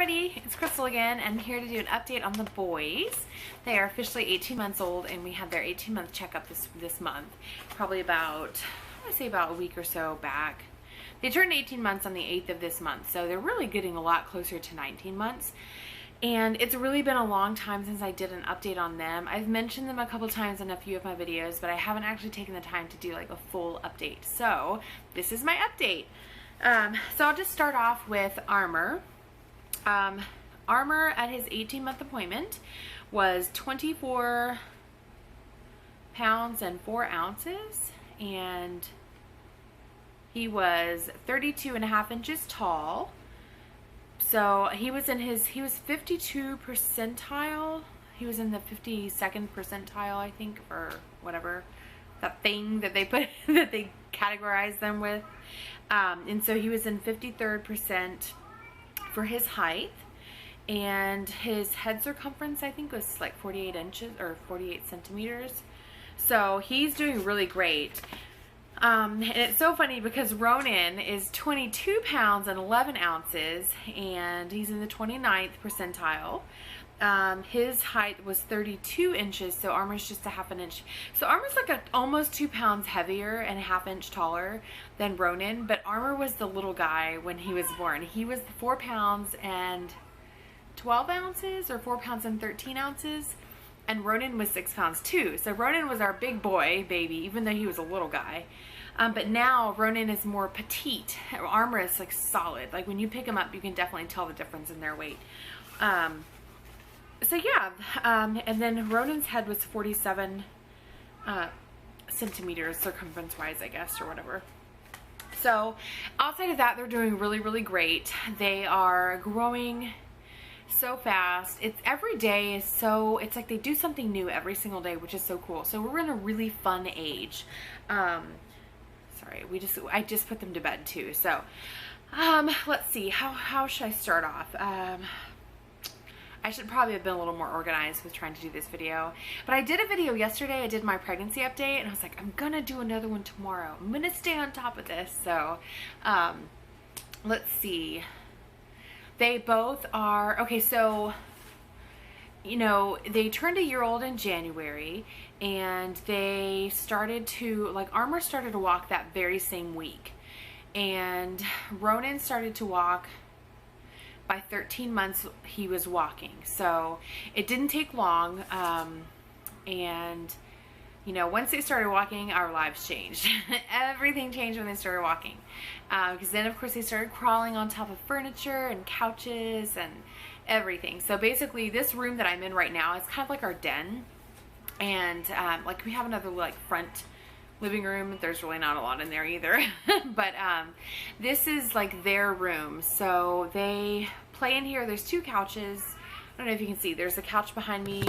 everybody, it's Crystal again, and I'm here to do an update on the boys. They are officially 18 months old, and we had their 18-month checkup this month. Probably about, I want to say about a week or so back. They turned 18 months on the 8th of this month, so they're really getting a lot closer to 19 months. And it's really been a long time since I did an update on them. I've mentioned them a couple times in a few of my videos, but I haven't actually taken the time to do like a full update. So this is my update. So I'll just start off with Armor. Armor at his 18-month appointment was 24 pounds and 4 ounces, and he was 32 and a half inches tall. So he was 52 percentile. He was in the 52nd percentile, I think, or whatever, that thing that they put, that they categorize them with. And so he was in 53rd percent for his height, and his head circumference, I think, was like 48 inches or 48 centimeters. So he's doing really great. And it's so funny because Ronin is 22 pounds and 11 ounces, and he's in the 29th percentile. His height was 32 inches, so Armor's just a half an inch. So Armor's like almost 2 pounds heavier and a half inch taller than Ronin, but Armor was the little guy when he was born. He was 4 pounds and 12 ounces, or 4 pounds and 13 ounces, and Ronin was 6 pounds too. So Ronin was our big boy baby, even though he was a little guy. But now Ronin is more petite. Armor is like solid. Like when you pick him up, you can definitely tell the difference in their weight. So yeah, and then Ronin's head was 47 centimeters circumference-wise, I guess, or whatever. So outside of that, they're doing really, really great. They are growing so fast. It's every day is so, it's like they do something new every single day, which is so cool. So we're in a really fun age. Sorry, I just put them to bed too. So let's see, how should I start off? I should probably have been a little more organized with trying to do this video. But I did a video yesterday. I did my pregnancy update, and I was like, I'm gonna do another one tomorrow. I'm gonna stay on top of this. So let's see. They both are, okay, so, you know, they turned a year old in January, and they started to, like, Armor started to walk that very same week. And Ronin started to walk. By 13 months, he was walking. So it didn't take long. And, you know, once they started walking, our lives changed. Everything changed when they started walking. Because then, of course, they started crawling on top of furniture and couches and everything. So basically, this room that I'm in right now is kind of like our den. And, like, we have another, like, front living room. There's really not a lot in there either. But this is like their room. So they play in here. There's 2 couches. I don't know if you can see. There's a couch behind me.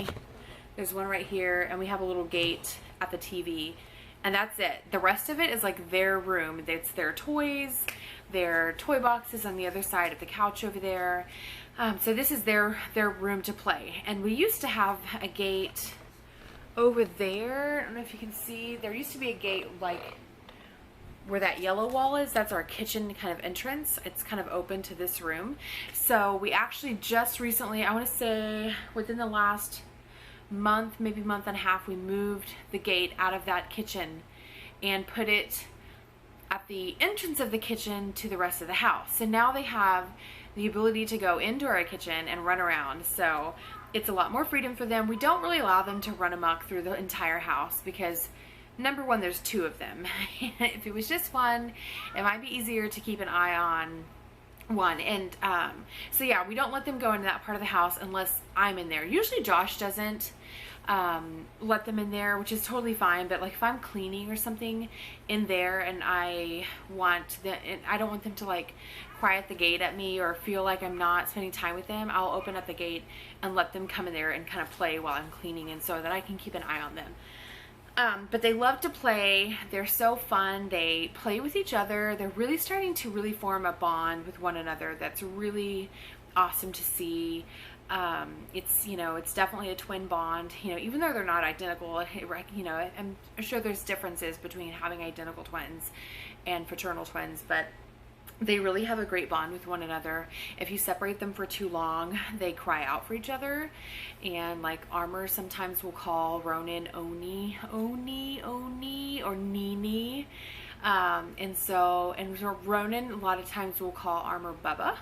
There's one right here. And we have a little gate at the TV. And that's it. The rest of it is like their room. It's their toys, their toy boxes on the other side of the couch over there. So this is their room to play. And we used to have a gate over there. I don't know if you can see. There used to be a gate like where that yellow wall is. That's our kitchen kind of entrance. It's kind of open to this room. So we actually just recently, I want to say within the last month, maybe month and a half, we moved the gate out of that kitchen and put it at the entrance of the kitchen to the rest of the house. So now they have the ability to go into our kitchen and run around. So it's a lot more freedom for them. We don't really allow them to run amok through the entire house because, number one, there's 2 of them. If it was just one, it might be easier to keep an eye on one. And so yeah, we don't let them go into that part of the house unless I'm in there. Usually Josh doesn't let them in there, which is totally fine. But like if I'm cleaning or something in there and I don't want them to like cry at the gate at me or feel like I'm not spending time with them, I'll open up the gate and let them come in there and kind of play while I'm cleaning, and so that I can keep an eye on them. But they love to play. They're so fun. They play with each other. They're really starting to really form a bond with one another that's really awesome to see. It's, you know, it's definitely a twin bond, you know, even though they're not identical. You know, I'm sure there's differences between having identical twins and fraternal twins, but They really have a great bond with one another. If you separate them for too long, they cry out for each other. And like Armor sometimes will call Ronin Oni, Oni, Oni, or Nini. And Ronin a lot of times will call Armor Bubba,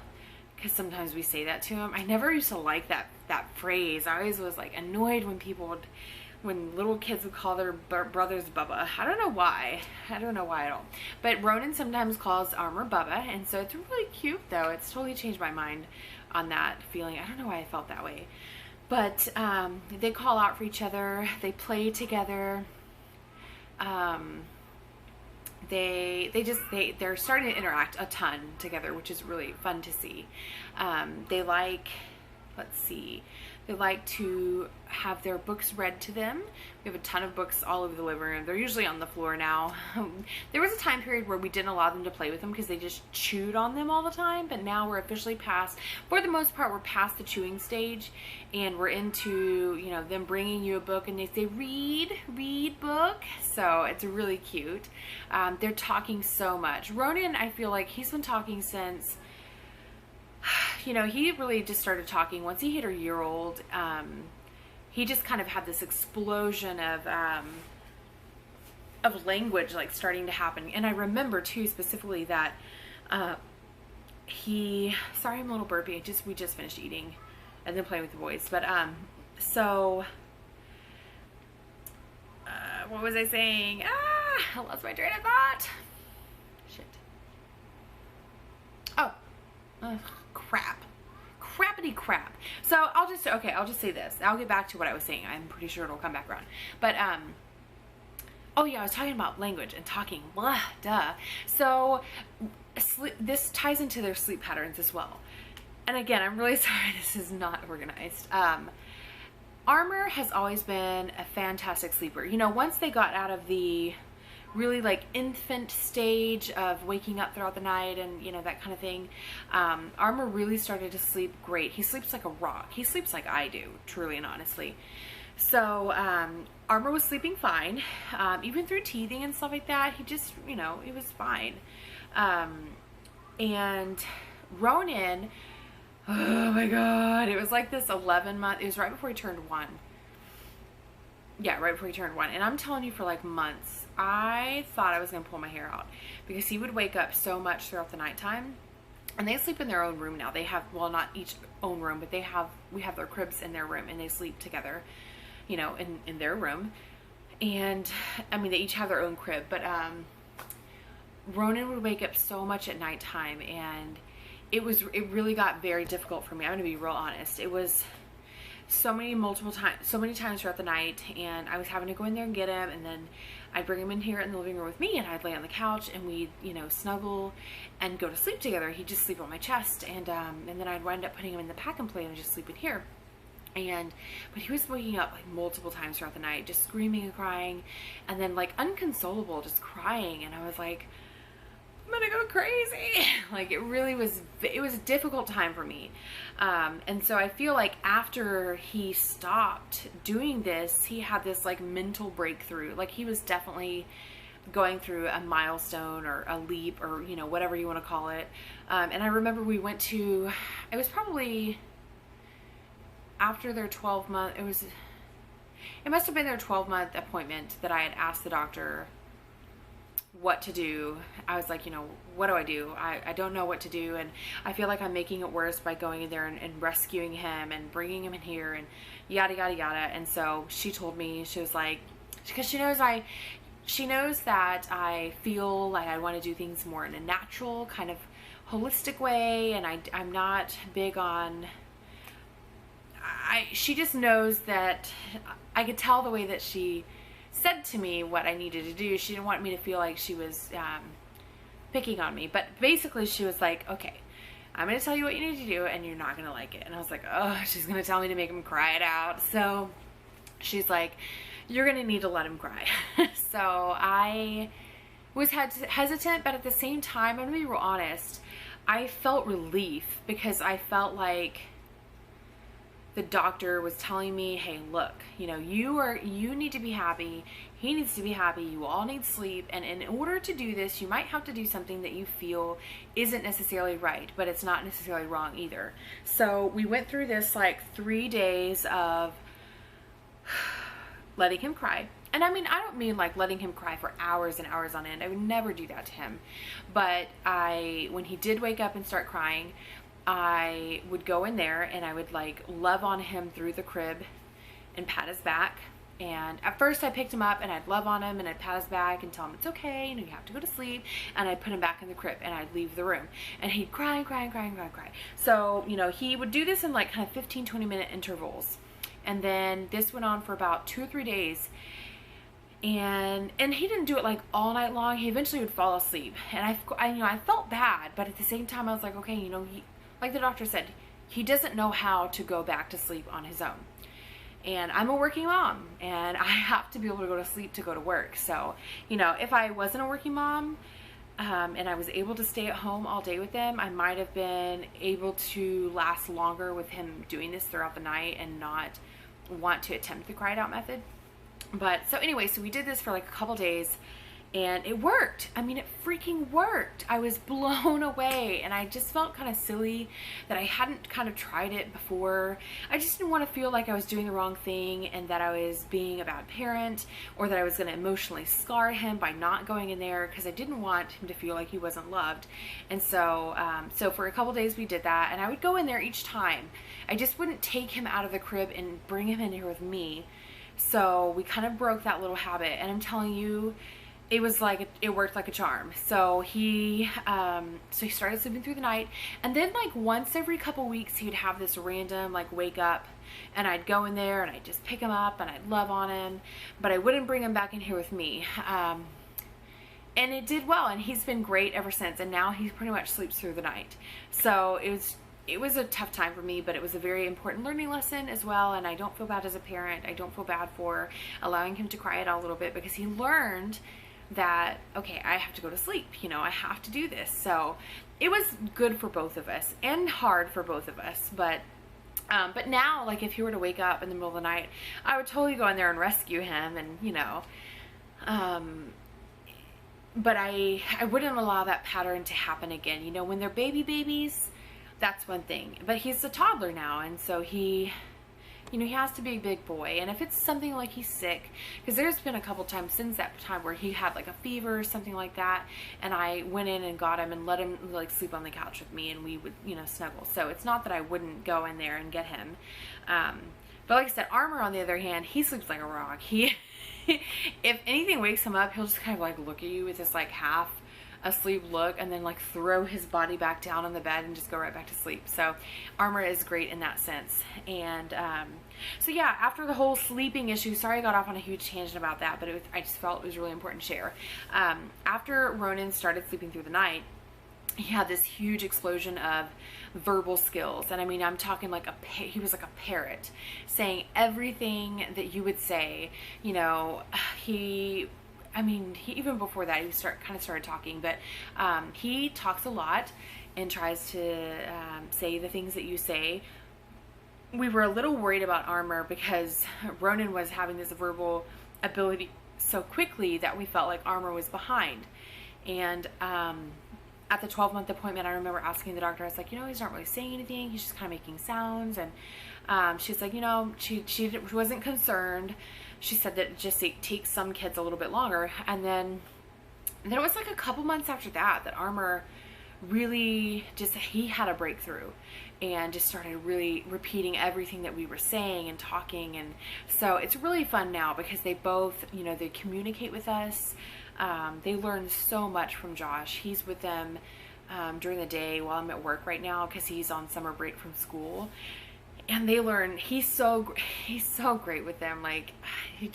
because sometimes we say that to him. I never used to like that phrase. I always was like annoyed when little kids would call their brothers Bubba. I don't know why. I don't know why at all. But Ronin sometimes calls Armor Bubba, and so it's really cute though. It's totally changed my mind on that feeling. I don't know why I felt that way. But they call out for each other. They play together. They're starting to interact a ton together, which is really fun to see. They like, let's see, they like to have their books read to them. We have a ton of books all over the living room. They're usually on the floor now. There was a time period where we didn't allow them to play with them because they just chewed on them all the time, but now we're officially past, for the most part, we're past the chewing stage, and we're into, you know, them bringing you a book and they say, read book. So it's really cute. They're talking so much. Ronin, I feel like he's been talking since, you know, he really just started talking once he hit a year-old. He just kind of had this explosion of language like starting to happen. And I remember too specifically that sorry, I'm a little burpy. We just finished eating and then playing with the boys. But what was I saying? I lost my train of thought. Shit. Oh. Crappity crap. So I'll just say this. I'll get back to what I was saying. I'm pretty sure it'll come back around. But oh yeah, I was talking about language and talking. Blah, duh. So this ties into their sleep patterns as well. And again, I'm really sorry this is not organized. Armor has always been a fantastic sleeper. You know, once they got out of the really like infant stage of waking up throughout the night and, you know, that kind of thing, Armor really started to sleep great. He sleeps like a rock. He sleeps like I do, truly and honestly. So Armor was sleeping fine, even through teething and stuff like that. He just, you know, it was fine. And Ronin, oh my god, it was like this 11-month, it was right before he turned 1. Yeah, right before he turned 1. And I'm telling you, for like months, I thought I was going to pull my hair out because he would wake up so much throughout the nighttime. And they sleep in their own room now. They have, well, not each own room, but we have their cribs in their room, and they sleep together, you know, in their room. And I mean, they each have their own crib, but Ronin would wake up so much at nighttime, and it really got very difficult for me. I'm going to be real honest. It was so many times throughout the night, and I was having to go in there and get him, and then I'd bring him in here in the living room with me, and I'd lay on the couch, and we'd, you know, snuggle and go to sleep together. He'd just sleep on my chest, and then I'd wind up putting him in the pack and play and just sleep in here. But he was waking up like multiple times throughout the night, just screaming and crying, and then like unconsolable, just crying, and I was like, I'm gonna go crazy. Like, it was a difficult time for me. And so I feel like after he stopped doing this, he had this like mental breakthrough. Like, he was definitely going through a milestone or a leap, or, you know, whatever you want to call it. And I remember we went to, it was probably after their 12-month, it must have been their 12-month appointment that I had asked the doctor what to do. I was like, you know, what do I do? I don't know what to do, and I feel like I'm making it worse by going in there and rescuing him and bringing him in here and yada yada yada. And so she told me, she was like, because she knows that I feel like I want to do things more in a natural kind of holistic way, and I'm not big on, she just knows that I could tell the way that she said to me what I needed to do. She didn't want me to feel like she was picking on me, but basically she was like, okay, I'm gonna tell you what you need to do, and you're not gonna like it. And I was like, oh, she's gonna tell me to make him cry it out. So she's like, you're gonna need to let him cry. So I was hesitant, but at the same time, I'm gonna be real honest, I felt relief, because I felt like the doctor was telling me, hey, look, you know, you need to be happy. He needs to be happy. You all need sleep. And in order to do this, you might have to do something that you feel isn't necessarily right, but it's not necessarily wrong either. So we went through this like 3 days of letting him cry. And I mean, I don't mean like letting him cry for hours and hours on end. I would never do that to him. But when he did wake up and start crying, I would go in there and I would like love on him through the crib and pat his back. And at first I picked him up and I'd love on him and I'd pat his back and tell him it's okay, you know, you have to go to sleep. And I'd put him back in the crib and I'd leave the room. And he'd cry and cry and cry and cry and cry. So, you know, he would do this in like kind of 15, 20-minute intervals. And then this went on for about 2 or 3 days. And he didn't do it like all night long. He eventually would fall asleep. And you know, I felt bad, but at the same time I was like, okay, you know, like the doctor said, he doesn't know how to go back to sleep on his own. And I'm a working mom and I have to be able to go to sleep to go to work. So, you know, if I wasn't a working mom and I was able to stay at home all day with them, I might have been able to last longer with him doing this throughout the night and not want to attempt the cry it out method. But so anyway, so we did this for like a couple days and it worked. I mean, it freaking worked. I was blown away and I just felt kind of silly that I hadn't kind of tried it before. I just didn't want to feel like I was doing the wrong thing and that I was being a bad parent or that I was going to emotionally scar him by not going in there, because I didn't want him to feel like he wasn't loved. And so, so for a couple days we did that, and I would go in there each time. I just wouldn't take him out of the crib and bring him in here with me. So we kind of broke that little habit, and I'm telling you, it was like, it worked like a charm. So he started sleeping through the night, and then like once every couple weeks he would have this random like wake up, and I'd go in there and I'd just pick him up and I'd love on him, but I wouldn't bring him back in here with me. And it did well, and he's been great ever since, and now he pretty much sleeps through the night. So it was a tough time for me, but it was a very important learning lesson as well. And I don't feel bad as a parent. I don't feel bad for allowing him to cry it out a little bit, because he learned that, okay, I have to go to sleep, you know, I have to do this. So it was good for both of us and hard for both of us. But now, like if he were to wake up in the middle of the night, I would totally go in there and rescue him, and you know, but I wouldn't allow that pattern to happen again. You know, when they're babies, that's one thing, but he's a toddler now, and so he, you know, he has to be a big boy. And if it's something like he's sick, because there's been a couple times since that time where he had like a fever or something like that, and I went in and got him and let him like sleep on the couch with me, and we would, you know, snuggle. So it's not that I wouldn't go in there and get him. But like I said, Armor on the other hand, he sleeps like a rock. He, if anything wakes him up, he'll just kind of like look at you with this like half asleep look, and then like throw his body back down on the bed and just go right back to sleep. So Armor is great in that sense. And so yeah, after the whole sleeping issue, sorry I got off on a huge tangent about that, but I just felt it was really important to share. After Ronin started sleeping through the night, he had this huge explosion of verbal skills. And I mean, I'm talking like he was like a parrot, saying everything that you would say. You know, I mean, even before that, he kind of started talking, but he talks a lot and tries to say the things that you say. We were a little worried about Armor because Ronin was having this verbal ability so quickly that we felt like Armor was behind. And at the 12-month appointment, I remember asking the doctor, I was like, you know, he's not really saying anything, he's just kind of making sounds. And she's like, you know, she wasn't concerned. She said that it takes some kids a little bit longer. And then it was like a couple months after that Armor really he had a breakthrough and just started really repeating everything that we were saying and talking. And so it's really fun now because they both, you know, they communicate with us. They learn so much from Josh. He's with them during the day while I'm at work right now because he's on summer break from school. And they learn, he's so great with them. Like he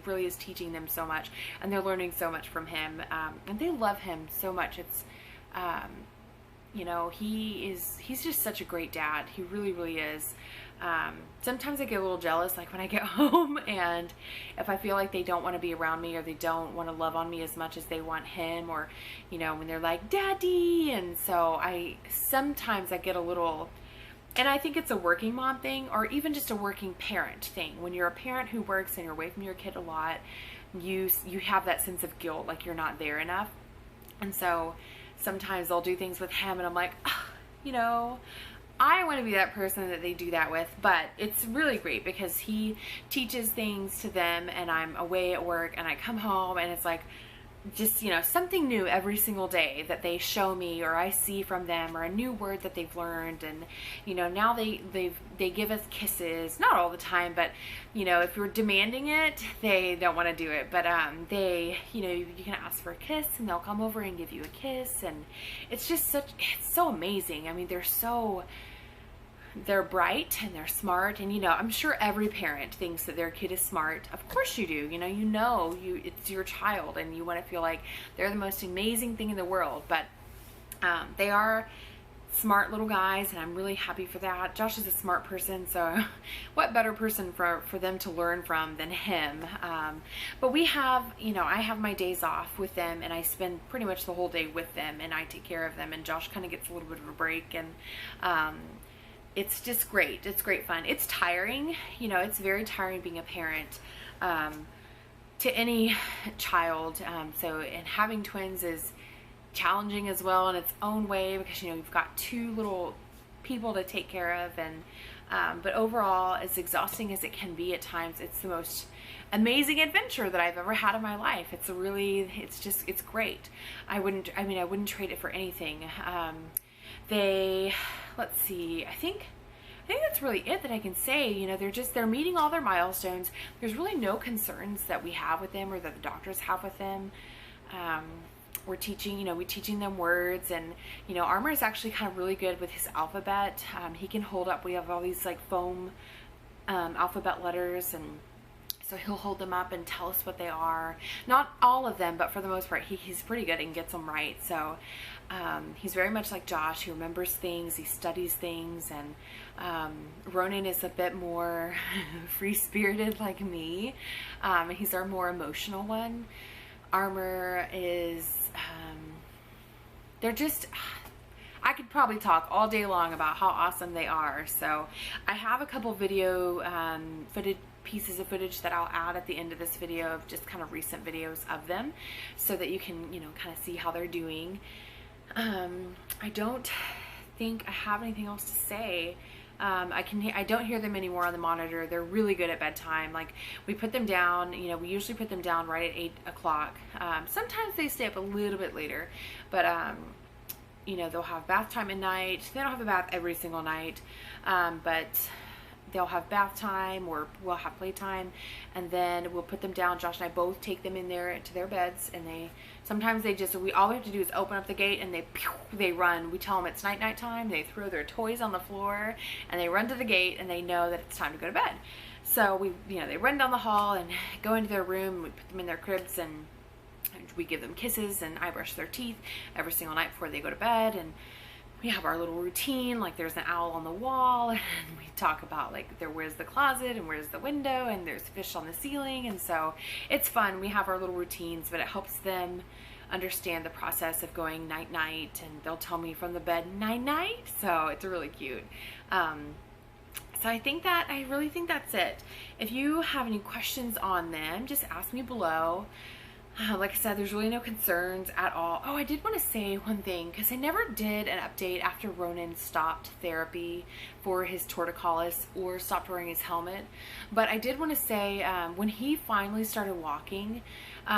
really is teaching them so much, and they're learning so much from him. And they love him so much. It's, you know, he's just such a great dad. He really, really is. Sometimes I get a little jealous, like when I get home and if I feel like they don't want to be around me or they don't want to love on me as much as they want him, or, you know, when they're like, Daddy. And so sometimes I get a little And I think it's a working mom thing, or even just a working parent thing. When you're a parent who works and you're away from your kid a lot, you have that sense of guilt, like you're not there enough. And so sometimes I'll do things with him and I'm like, oh, you know, I want to be that person that they do that with. But it's really great because he teaches things to them and I'm away at work and I come home and it's like just, you know, something new every single day that they show me or I see from them, or a new word that they've learned. And you know, now they give us kisses, not all the time, but you know, if you're demanding it, they don't want to do it. But they, you know, you can ask for a kiss and they'll come over and give you a kiss, and it's just it's so amazing. I mean, they're bright and they're smart, and you know, I'm sure every parent thinks that their kid is smart. Of course you do. You know, it's your child and you want to feel like they're the most amazing thing in the world. But they are smart little guys, and I'm really happy for that. Josh is a smart person, so what better person for them to learn from than him. But we have, you know, I have my days off with them and I spend pretty much the whole day with them and I take care of them, and Josh kind of gets a little bit of a break, and it's just great. It's great fun. It's tiring. You know, it's very tiring being a parent to any child. And having twins is challenging as well in its own way, because, you know, you've got two little people to take care of. And but overall, as exhausting as it can be at times, it's the most amazing adventure that I've ever had in my life. It's great. I wouldn't trade it for anything. Let's see, I think that's really it that I can say. You know, they're meeting all their milestones. There's really no concerns that we have with them or that the doctors have with them. We're teaching them words, and you know, Armor is actually kind of really good with his alphabet. He can hold up, we have all these like foam alphabet letters, and so he'll hold them up and tell us what they are. Not all of them, but for the most part, he's pretty good and gets them right. So he's very much like Josh. He remembers things, he studies things, and Ronin is a bit more free-spirited like me. He's our more emotional one. Armor is, they're just, I could probably talk all day long about how awesome they are. So I have a couple video pieces of footage that I'll add at the end of this video of just kind of recent videos of them, so that you can, you know, kind of see how they're doing. I don't think I have anything else to say. I don't hear them anymore on the monitor. They're really good at bedtime. Like, we put them down, you know, we usually put them down right at 8 o'clock. Sometimes they stay up a little bit later, but you know, they'll have bath time at night. They don't have a bath every single night, but they'll have bath time, or we'll have playtime, and then we'll put them down. Josh and I both take them in there to their beds, and sometimes all we have to do is open up the gate and they run. We tell them it's night time. They throw their toys on the floor and they run to the gate, and they know that it's time to go to bed. So they run down the hall and go into their room, and we put them in their cribs, and we give them kisses, and I brush their teeth every single night before they go to bed. And we have our little routine, like there's an owl on the wall, and we talk about like where's the closet and where's the window, and there's fish on the ceiling. And so it's fun. We have our little routines, but it helps them understand the process of going night night, and they'll tell me from the bed night night. So it's really cute. So I really think that's it. If you have any questions on them, just ask me below. Like I said, there's really no concerns at all. Oh, I did want to say one thing, because I never did an update after Ronin stopped therapy for his torticollis or stopped wearing his helmet. But I did want to say, when he finally started walking,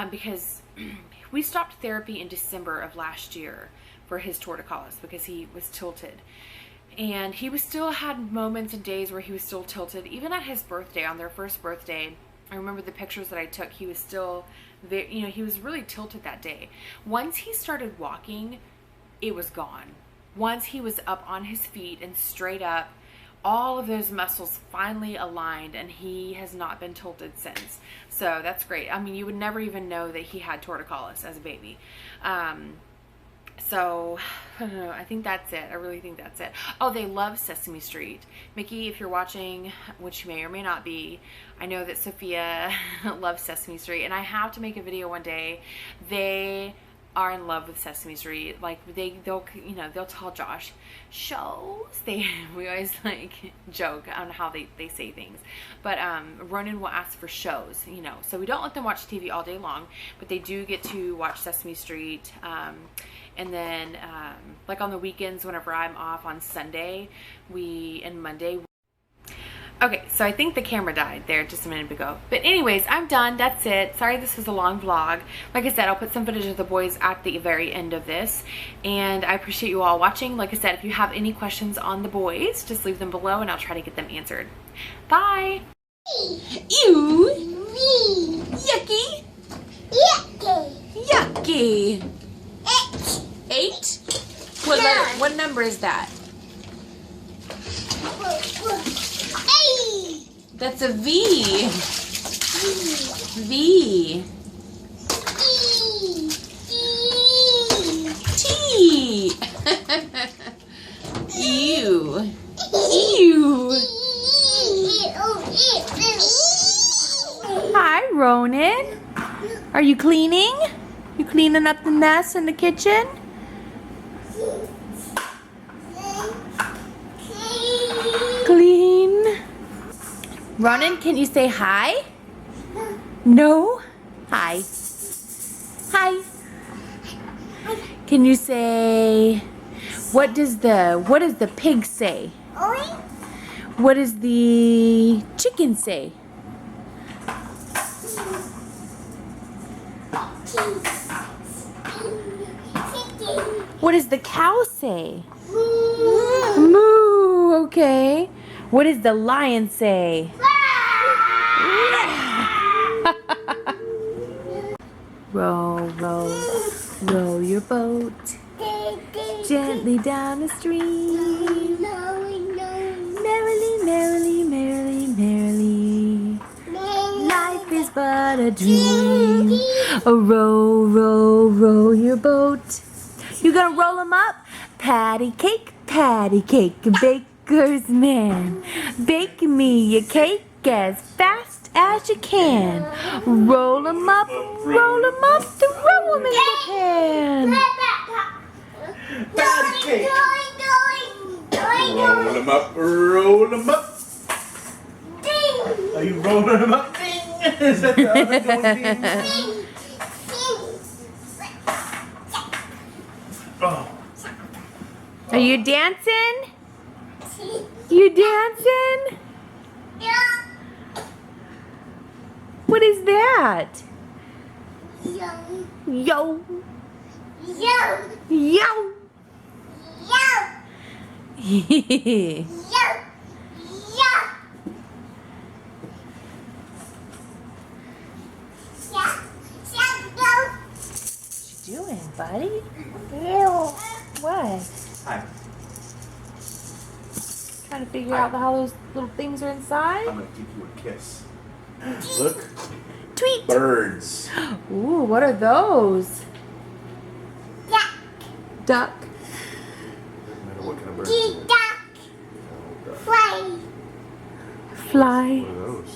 because we stopped therapy in December of last year for his torticollis because he was tilted. And he still had moments and days where he was still tilted. Even at his birthday, on their first birthday, I remember the pictures that I took, he was still, he was really tilted that day. Once he started walking, it was gone. Once he was up on his feet and straight up, all of those muscles finally aligned, and he has not been tilted since. So that's great. I mean, you would never even know that he had torticollis as a baby. So I think that's it. I really think that's it. Oh, they love Sesame Street. Mickey, if you're watching, which you may or may not be, I know that Sophia loves Sesame Street, and I have to make a video one day. They are in love with Sesame Street. Like they'll you know, they'll tell Josh shows. We always like joke on how they say things, but Ronin will ask for shows, you know, so we don't let them watch TV all day long, but they do get to watch Sesame Street. And then like on the weekends whenever I'm off on Sunday and Monday. Okay, so I think the camera died there just a minute ago. But anyways, I'm done. That's it. Sorry this was a long vlog. Like I said, I'll put some footage of the boys at the very end of this. And I appreciate you all watching. Like I said, if you have any questions on the boys, just leave them below and I'll try to get them answered. Bye! Ew! Yucky! Yucky! 8? What number is that? That's a V. V. T. Ew. Ew. Hi, Ronin. Are you cleaning? You cleaning up the mess in the kitchen? Clean. Ronin, can you say hi? No? Hi. Hi. Can you say, what does the pig say? What does the chicken say? What does the cow say? Moo. Okay. What does the lion say? Row, row, row your boat gently down the stream. Merrily, merrily, merrily, merrily. Life is but a dream. Oh, row, row, row your boat. You gonna roll 'em up? Patty cake, baker's man. Bake me a cake as fast as you can. Roll 'em up, throw 'em in the pan. Patty cake. Roll 'em up, roll 'em up. Ding. Are you rolling 'em up? Ding. Is that the other going ding? Oh. Are you dancing? You dancing? Yeah. What is that? Yo. Yo. Yo. Yo. Yo. Yo. Yo. What you doing, buddy? Ew. What? Hi. Trying to figure out how those little things are inside? I'm gonna give you a kiss. Look. Tweet. Birds. Ooh, what are those? Duck. Duck. Doesn't matter what kind of bird. Duck. Fly. Fly. What are those?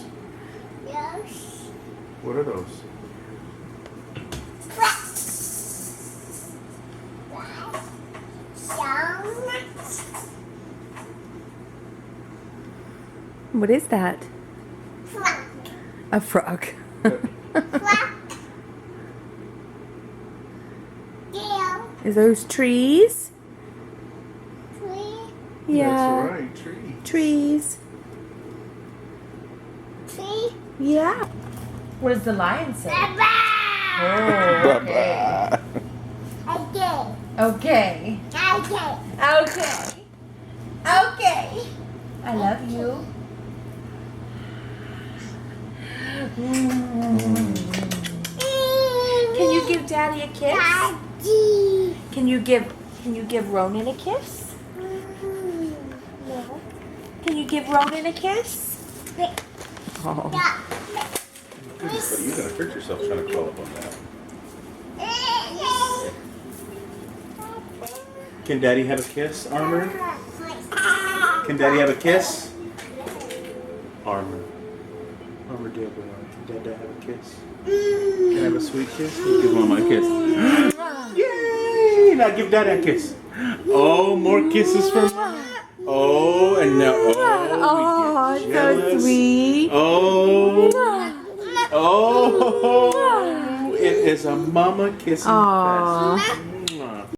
Yes. What are those? What is that? Frog. A frog. Frog. Tail. Is those trees? Tree. Yeah. That's right, tree. Trees. Tree. Yeah. What does the lion say? Baba. Oh, okay. Okay. Okay. Okay. Okay. Okay. I love you. Can you give Daddy a kiss? Daddy. Can you give Ronin a kiss? No. Can you give Ronin a kiss? Oh. Goodness, buddy, you're gonna hurt yourself trying to crawl up on that. Can Daddy have a kiss, Armor? Can Daddy have a kiss? Armor. Mama dear boy. Can Dad have a kiss? Can I have a sweet kiss? Give Mama a kiss. Yay! Now give Dad a kiss. Oh, more kisses for Mama. Oh, and now, oh, we get jealous. So sweet. Oh, oh, it is a Mama kissing fest.